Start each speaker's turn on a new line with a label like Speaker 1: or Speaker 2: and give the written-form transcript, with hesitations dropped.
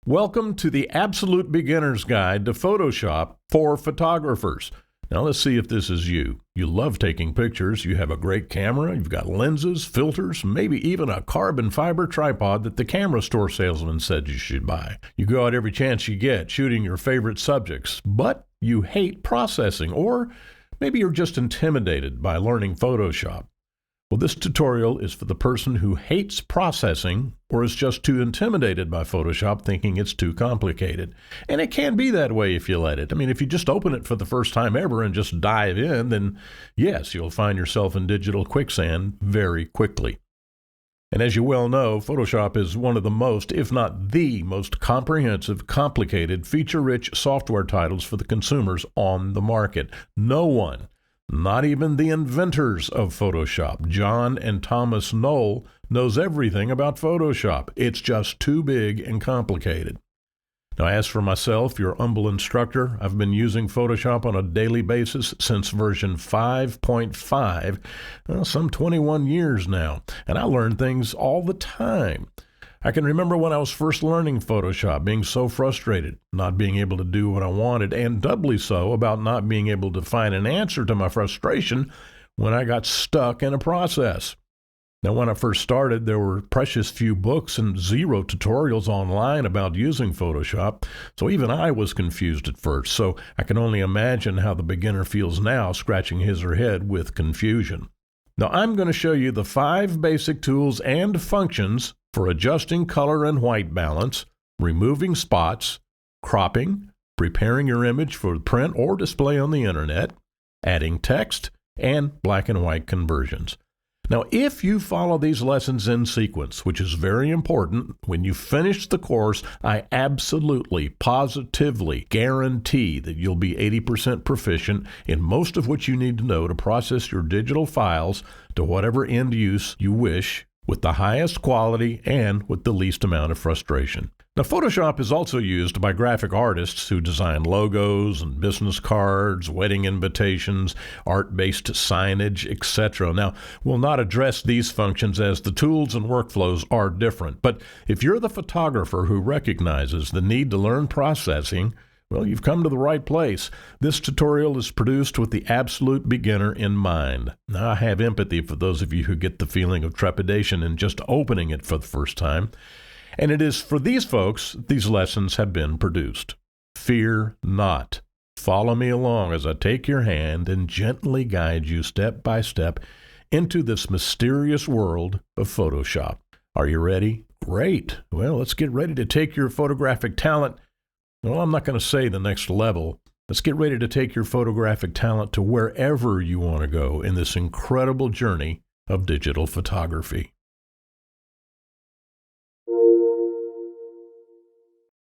Speaker 1: Welcome to the Absolute Beginner's Guide to Photoshop for Photographers. Now let's see if this is you. You love taking pictures, you have a great camera, you've got lenses, filters, maybe even a carbon fiber tripod that the camera store salesman said you should buy. You go out every chance you get shooting your favorite subjects, but you hate processing, or maybe you're just intimidated by learning Photoshop. Well, this tutorial is for the person who hates processing or is just too intimidated by Photoshop, thinking it's too complicated. And it can be that way if you let it. I mean, if you just open it for the first time ever and just dive in, then yes, you'll find yourself in digital quicksand very quickly. And as you well know, Photoshop is one of the most, if not the most comprehensive, complicated, feature-rich software titles for the consumers on the market. No one, not even the inventors of Photoshop, John and Thomas Knoll, knows everything about Photoshop. It's just too big and complicated. Now, as for myself, your humble instructor, I've been using Photoshop on a daily basis since version 5.5, some 21 years now, and I learn things all the time. I can remember when I was first learning Photoshop, being so frustrated, not being able to do what I wanted, and doubly so about not being able to find an answer to my frustration when I got stuck in a process. Now, when I first started, there were precious few books and zero tutorials online about using Photoshop, so even I was confused at first, so I can only imagine how the beginner feels now, scratching his or her head with confusion. Now, I'm going to show you the 5 basic tools and functions for adjusting color and white balance, removing spots, cropping, preparing your image for print or display on the internet, adding text, and black and white conversions. Now, if you follow these lessons in sequence, which is very important, when you finish the course, I absolutely, positively guarantee that you'll be 80% proficient in most of what you need to know to process your digital files to whatever end use you wish, with the highest quality and with the least amount of frustration. Now, Photoshop is also used by graphic artists who design logos and business cards, wedding invitations, art-based signage, etc. Now, we'll not address these functions as the tools and workflows are different, but if you're the photographer who recognizes the need to learn processing, well, you've come to the right place. This tutorial is produced with the absolute beginner in mind. Now, I have empathy for those of you who get the feeling of trepidation in just opening it for the first time. And it is for these folks these lessons have been produced. Fear not. Follow me along as I take your hand and gently guide you step by step into this mysterious world of Photoshop. Are you ready? Great. Well, let's get ready to take your photographic talent. Well, I'm not going to say the next level. Let's get ready to take your photographic talent to wherever you want to go in this incredible journey of digital photography.